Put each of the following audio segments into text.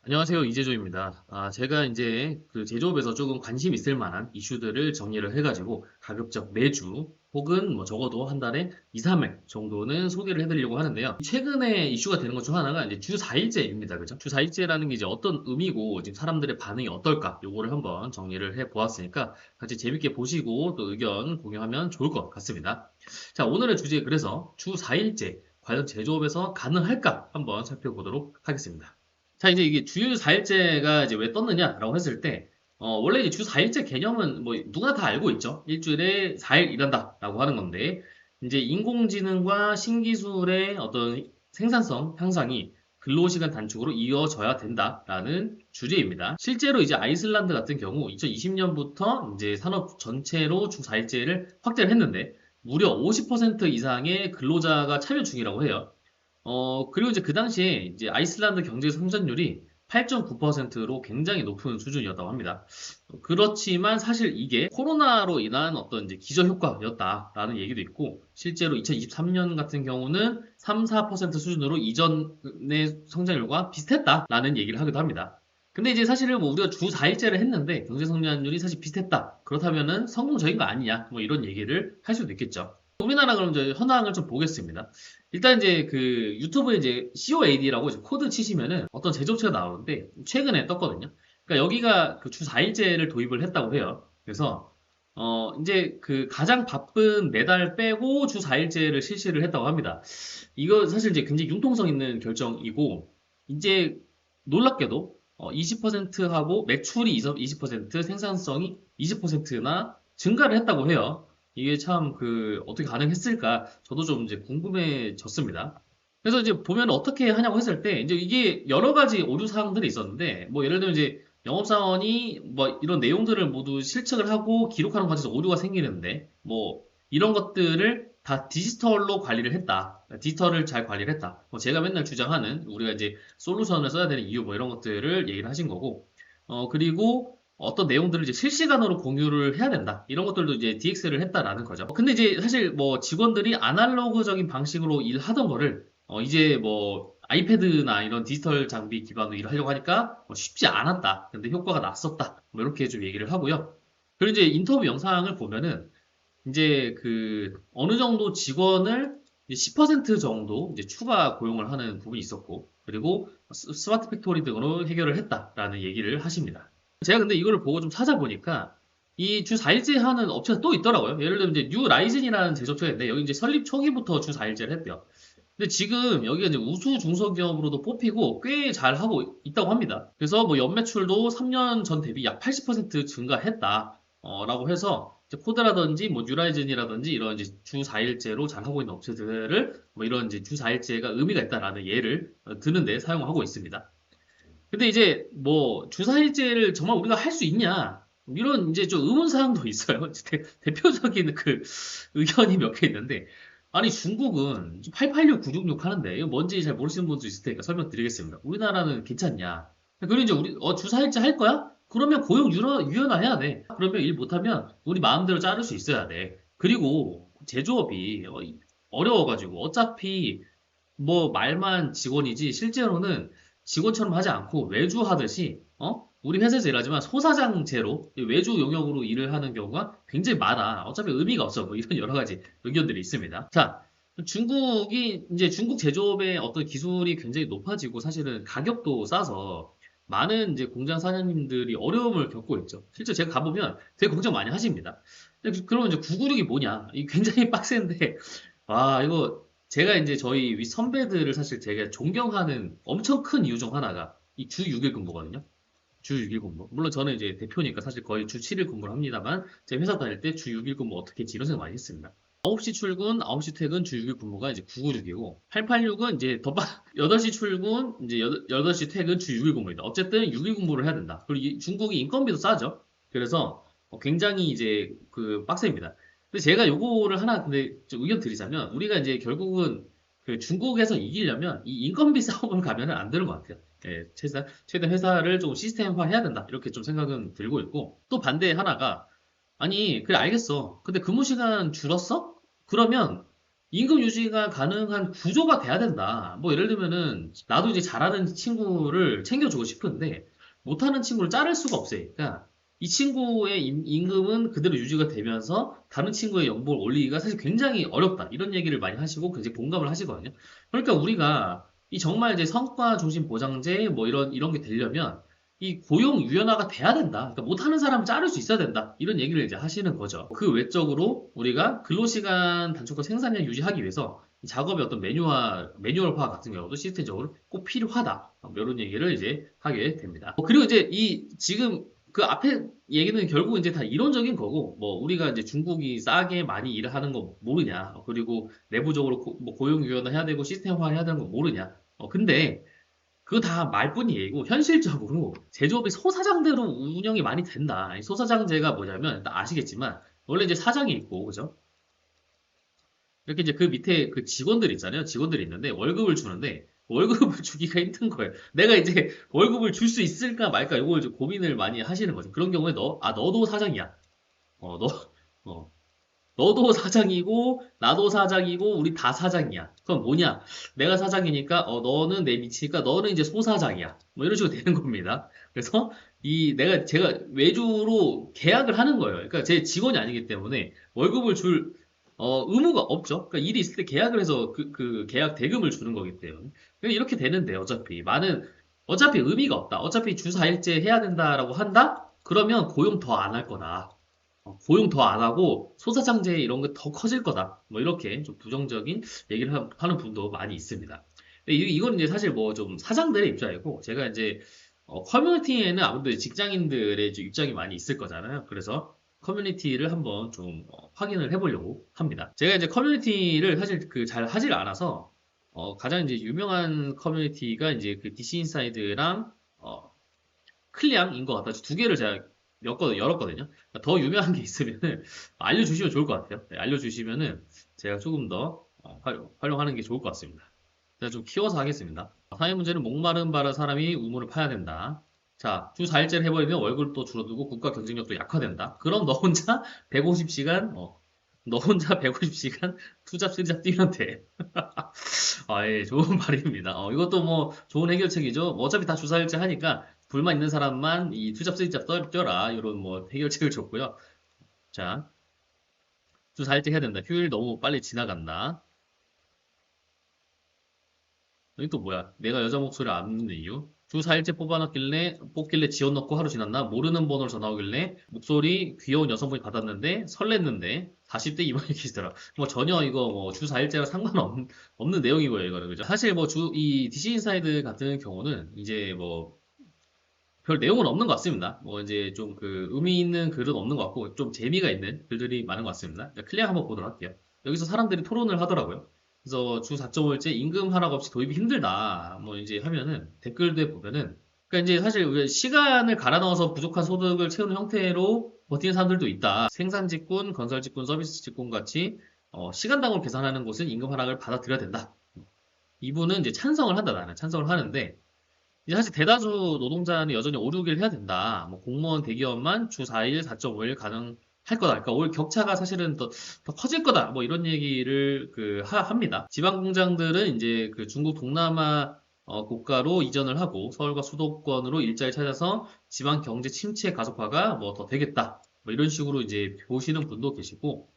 안녕하세요. 이재조입니다. 제가 이제 그 제조업에서 조금 관심 있을 만한 이슈들을 정리를 해가지고 가급적 매주 혹은 뭐 적어도 한 달에 2, 3회 정도는 소개를 해드리려고 하는데요. 최근에 이슈가 되는 것 중 하나가 이제 주 4일제입니다. 그죠? 주 4일제라는 게 이제 어떤 의미고 지금 사람들의 반응이 어떨까? 요거를 한번 정리를 해 보았으니까 같이 재밌게 보시고 또 의견 공유하면 좋을 것 같습니다. 자, 오늘의 주제 그래서 주 4일제 과연 제조업에서 가능할까? 한번 살펴보도록 하겠습니다. 자, 이제 이게 주 4일제가 이제 왜 떴느냐라고 했을 때, 원래 이제 주 4일제 개념은 뭐 누구나 다 알고 있죠. 일주일에 4일 일한다라고 하는 건데, 이제 인공지능과 신기술의 어떤 생산성 향상이 근로시간 단축으로 이어져야 된다라는 주제입니다. 실제로 이제 아이슬란드 같은 경우 2020년부터 이제 산업 전체로 주 4일제를 확대를 했는데, 무려 50% 이상의 근로자가 참여 중이라고 해요. 그리고 이제 그 당시에 이제 아이슬란드 경제 성장률이 8.9%로 굉장히 높은 수준이었다고 합니다. 그렇지만 사실 이게 코로나로 인한 어떤 이제 기저효과였다라는 얘기도 있고, 실제로 2023년 같은 경우는 3, 4% 수준으로 이전의 성장률과 비슷했다라는 얘기를 하기도 합니다. 근데 이제 사실은 뭐 우리가 주 4일제를 했는데 경제 성장률이 사실 비슷했다. 그렇다면은 성공적인 거 아니냐? 뭐 이런 얘기를 할 수도 있겠죠. 우리나라 그럼 이제 현황을 좀 보겠습니다. 일단 이제 그 유튜브에 이제 COAD라고 이제 코드 치시면은 어떤 제조업체가 나오는데 최근에 떴거든요. 그러니까 여기가 그 주 4일제를 도입을 했다고 해요. 그래서 이제 그 가장 바쁜 매달 빼고 주 4일제를 실시를 했다고 합니다. 이거 사실 이제 굉장히 융통성 있는 결정이고 이제 놀랍게도 20%하고 매출이 20%, 생산성이 20%나 증가를 했다고 해요. 이게 참 그 어떻게 가능했을까 저도 좀 이제 궁금해졌습니다. 그래서 이제 보면 어떻게 하냐고 했을 때 이제 이게 여러 가지 오류 사항들이 있었는데 뭐 예를 들면 이제 영업사원이 뭐 이런 내용들을 모두 실측을 하고 기록하는 과정에서 오류가 생기는데 뭐 이런 것들을 다 디지털로 관리를 했다. 디지털을 잘 관리를 했다. 뭐 제가 맨날 주장하는 우리가 이제 솔루션을 써야 되는 이유 뭐 이런 것들을 얘기를 하신 거고 그리고 어떤 내용들을 이제 실시간으로 공유를 해야 된다. 이런 것들도 이제 DX를 했다라는 거죠. 근데 이제 사실 뭐 직원들이 아날로그적인 방식으로 일하던 거를 이제 뭐 아이패드나 이런 디지털 장비 기반으로 일을 하려고 하니까 쉽지 않았다. 근데 효과가 났었다. 뭐 이렇게 좀 얘기를 하고요. 그리고 이제 인터뷰 영상을 보면은 이제 그 어느 정도 직원을 이제 10% 정도 이제 추가 고용을 하는 부분이 있었고, 그리고 스마트 팩토리 등으로 해결을 했다라는 얘기를 하십니다. 제가 근데 이거를 보고 좀 찾아보니까 이 주 4일제 하는 업체가 또 있더라고요. 예를 들면 이제 뉴 라이즌이라는 제조업체가 있는데 여기 이제 설립 초기부터 주 4일제를 했대요. 근데 지금 여기가 이제 우수 중소기업으로도 뽑히고 꽤 잘하고 있다고 합니다. 그래서 뭐 연매출도 3년 전 대비 약 80% 증가했다. 라고 해서 이제 코드라든지 뭐 뉴라이즌이라든지 이런 이제 주 4일제로 잘하고 있는 업체들을 뭐 이런 이제 주 4일제가 의미가 있다라는 예를 드는데 사용하고 있습니다. 근데 이제 뭐 주 4일제를 정말 우리가 할 수 있냐? 이런 이제 좀 의문사항도 있어요. 대표적인 그 의견이 몇 개 있는데 아니 중국은 886, 966 하는데 이거 뭔지 잘 모르시는 분도 있을 테니까 설명드리겠습니다. 우리나라는 괜찮냐? 그리고 이제 우리 주 4일제 할 거야? 그러면 고용 유연화해야 돼. 그러면 일 못하면 우리 마음대로 자를 수 있어야 돼. 그리고 제조업이 어려워가지고 어차피 뭐 말만 직원이지 실제로는 직원처럼 하지 않고 외주하듯이 우리 회사에서 일하지만 소사장제로 외주 용역으로 일을 하는 경우가 굉장히 많아. 어차피 의미가 없어. 뭐 이런 여러 가지 의견들이 있습니다. 자, 중국이 이제 중국 제조업의 어떤 기술이 굉장히 높아지고 사실은 가격도 싸서 많은 이제 공장 사장님들이 어려움을 겪고 있죠. 실제 제가 가보면 되게 걱정 많이 하십니다. 그러면 이제 996이 뭐냐? 이 굉장히 빡센데 이거 제가 이제 저희 윗 선배들을 사실 제가 존경하는 엄청 큰 이유 중 하나가 이 주 6일 근무거든요. 주 6일 근무. 물론 저는 이제 대표니까 사실 거의 주 7일 근무를 합니다만 제 회사 다닐 때 주 6일 근무 어떻게 했지 이런 생각 많이 했습니다. 9시 출근, 9시 퇴근 주 6일 근무가 이제 996이고 886은 이제 더 8시 출근, 이제 8시 퇴근 주 6일 근무입니다. 어쨌든 6일 근무를 해야 된다. 그리고 중국이 인건비도 싸죠. 그래서 굉장히 이제 그 빡셉니다. 근데 제가 요거를 하나 근데 좀 의견 드리자면 우리가 이제 결국은 그 중국에서 이기려면 이 인건비 싸움을 가면은 안 되는 것 같아요. 예, 최대한 회사를 좀 시스템화 해야 된다. 이렇게 좀 생각은 들고 있고 또 반대 하나가 아니 그래 알겠어. 근데 근무 시간 줄었어? 그러면 임금 유지가 가능한 구조가 돼야 된다. 뭐 예를 들면은 나도 이제 잘하는 친구를 챙겨주고 싶은데 못하는 친구를 자를 수가 없으니까 이 친구의 임금은 그대로 유지가 되면서 다른 친구의 연봉을 올리기가 사실 굉장히 어렵다. 이런 얘기를 많이 하시고 굉장히 공감을 하시거든요. 그러니까 우리가 이 정말 이제 성과 중심 보장제 뭐 이런 게 되려면 이 고용 유연화가 돼야 된다. 그러니까 못하는 사람은 자를 수 있어야 된다. 이런 얘기를 이제 하시는 거죠. 그 외적으로 우리가 근로시간 단축과 생산량 유지하기 위해서 이 작업의 어떤 매뉴얼화 같은 경우도 시스템적으로 꼭 필요하다. 뭐 이런 얘기를 이제 하게 됩니다. 그리고 이제 이 지금 그 앞에 얘기는 결국 이제 다 이론적인 거고, 뭐 우리가 이제 중국이 싸게 많이 일을 하는 거 모르냐. 그리고 내부적으로 뭐 고용 유연화 해야 되고 시스템화 해야 되는 거 모르냐. 근데 그거 다 말뿐이고 현실적으로 제조업이 소사장대로 운영이 많이 된다. 이 소사장제가 뭐냐면 일단 아시겠지만 원래 이제 사장이 있고 그죠? 이렇게 이제 그 밑에 그 직원들 있잖아요. 직원들이 있는데 월급을 주는데 월급을 주기가 힘든 거예요. 내가 이제 월급을 줄 수 있을까 말까 이걸 이제 고민을 많이 하시는 거죠. 그런 경우에 너도 사장이야. 어, 너, 어, 너도 사장이고, 나도 사장이고, 우리 다 사장이야. 그럼 뭐냐? 내가 사장이니까, 너는 내 밑이니까, 너는 이제 소사장이야. 뭐 이런 식으로 되는 겁니다. 그래서, 제가 외주로 계약을 하는 거예요. 그러니까 제 직원이 아니기 때문에, 월급을 줄, 의무가 없죠. 그러니까 일이 있을 때 계약을 해서 그 계약 대금을 주는 거기 때문에. 그러니까 이렇게 되는데, 어차피 의미가 없다. 어차피 주 4일째 해야 된다라고 한다? 그러면 고용 더 안 할 거다. 고용 더 안 하고 소사장제 이런 게 더 커질 거다. 뭐 이렇게 좀 부정적인 얘기를 하는 분도 많이 있습니다. 근데 이건 이제 사실 뭐 좀 사장들의 입장이고 제가 이제 커뮤니티에는 아무래도 직장인들의 좀 입장이 많이 있을 거잖아요. 그래서 커뮤니티를 한번 좀 확인을 해보려고 합니다. 제가 이제 커뮤니티를 사실 그 잘 하질 않아서 가장 이제 유명한 커뮤니티가 이제 그 DC 인사이드랑 클리앙인 것 같아서 두 개를 제가 열었거든요. 그러니까 더 유명한 게 있으면은 알려주시면 좋을 것 같아요. 네, 알려주시면은 제가 조금 더 활용하는 게 좋을 것 같습니다. 제가 좀 키워서 하겠습니다. 사회 문제는 목마른 바라 사람이 우물을 파야 된다. 자, 주 4일째를 해버리면 월급도 줄어들고 국가 경쟁력도 약화된다. 그럼 너 혼자 150시간, 너 혼자 150시간 투잡, 쓰잡 뛰면 돼. 아, 예, 좋은 말입니다. 이것도 뭐 좋은 해결책이죠. 뭐 어차피 다 주 4일째 하니까 불만 있는 사람만 이 투잡, 쓰잡 뛰어라. 이런 뭐 해결책을 줬고요. 자, 주 4일째 해야 된다. 휴일 너무 빨리 지나간다. 여기 또 뭐야? 내가 여자 목소리 안 듣는 이유? 주 4일째 뽑길래 지원 넣고 하루 지났나? 모르는 번호로 전화 오길래 목소리 귀여운 여성분이 받았는데 설렜는데 40대 이번이 계시더라. 뭐 전혀 이거 뭐 주 4일째랑 상관없는 내용이고요, 이거는. 그죠? 사실 뭐 이 DC 인사이드 같은 경우는 이제 뭐 별 내용은 없는 것 같습니다. 뭐 이제 좀 그 의미 있는 글은 없는 것 같고 좀 재미가 있는 글들이 많은 것 같습니다. 클리어 한번 보도록 할게요. 여기서 사람들이 토론을 하더라고요. 그래서 주 4.5일째 임금 하락 없이 도입이 힘들다. 뭐 이제 하면은 댓글들 보면은 그러니까 이제 사실 우리가 시간을 갈아 넣어서 부족한 소득을 채우는 형태로 버티는 사람들도 있다. 생산 직군, 건설 직군, 서비스 직군 같이 시간당으로 계산하는 곳은 임금 하락을 받아들여야 된다. 이분은 이제 찬성을 한다. 나는 찬성을 하는데 이제 사실 대다수 노동자는 여전히 5, 6일 해야 된다. 뭐 공무원 대기업만 주 4일, 4.5일 가능할 거다. 그러니까 오히려 격차가 사실은 더 커질 거다. 뭐 이런 얘기를 합니다. 지방 공장들은 이제 그 중국 동남아 국가로 이전을 하고 서울과 수도권으로 일자리 찾아서 지방 경제 침체 가속화가 뭐 더 되겠다. 뭐 이런 식으로 이제 보시는 분도 계시고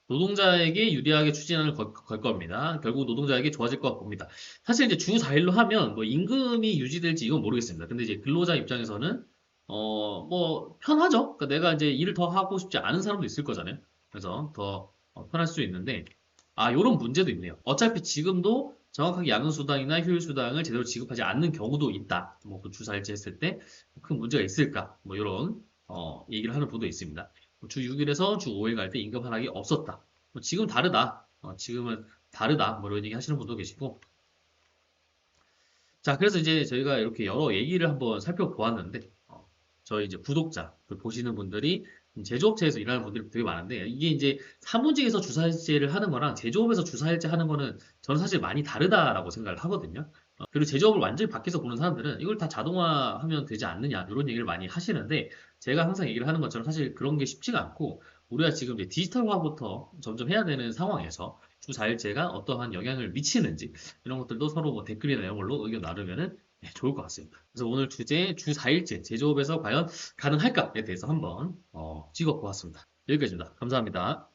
노동자에게 유리하게 추진을 걸 겁니다. 결국 노동자에게 좋아질 것 봅니다. 사실 이제 주 4일로 하면 뭐 임금이 유지될지 이건 모르겠습니다. 근데 이제 근로자 입장에서는 뭐 편하죠. 그러니까 내가 이제 일을 더 하고 싶지 않은 사람도 있을 거잖아요. 그래서 더 편할 수 있는데 요런 문제도 있네요. 어차피 지금도 정확하게 야근수당이나 휴일수당을 제대로 지급하지 않는 경우도 있다. 뭐주 4일째 했을 때 큰 문제가 있을까? 뭐 이런 얘기를 하는 분도 있습니다. 주 6일에서 주 5일 갈 때 임금 하락이 없었다. 지금 다르다. 지금은 다르다. 뭐 이런 얘기 하시는 분도 계시고. 자, 그래서 이제 저희가 이렇게 여러 얘기를 한번 살펴보았는데, 저희 이제 구독자, 보시는 분들이 제조업체에서 일하는 분들이 되게 많은데, 이게 이제 사무직에서 주사일제를 하는 거랑 제조업에서 주사일제 하는 거는 저는 사실 많이 다르다라고 생각을 하거든요. 그리고 제조업을 완전히 밖에서 보는 사람들은 이걸 다 자동화하면 되지 않느냐, 이런 얘기를 많이 하시는데, 제가 항상 얘기를 하는 것처럼 사실 그런 게 쉽지가 않고, 우리가 지금 이제 디지털화부터 점점 해야 되는 상황에서, 주 4일제가 어떠한 영향을 미치는지 이런 것들도 서로 뭐 댓글이나 이런 걸로 의견 나누면은 좋을 것 같습니다. 그래서 오늘 주제 주 4일제 제조업에서 과연 가능할까에 대해서 한번 찍어보았습니다. 여기까지입니다. 감사합니다.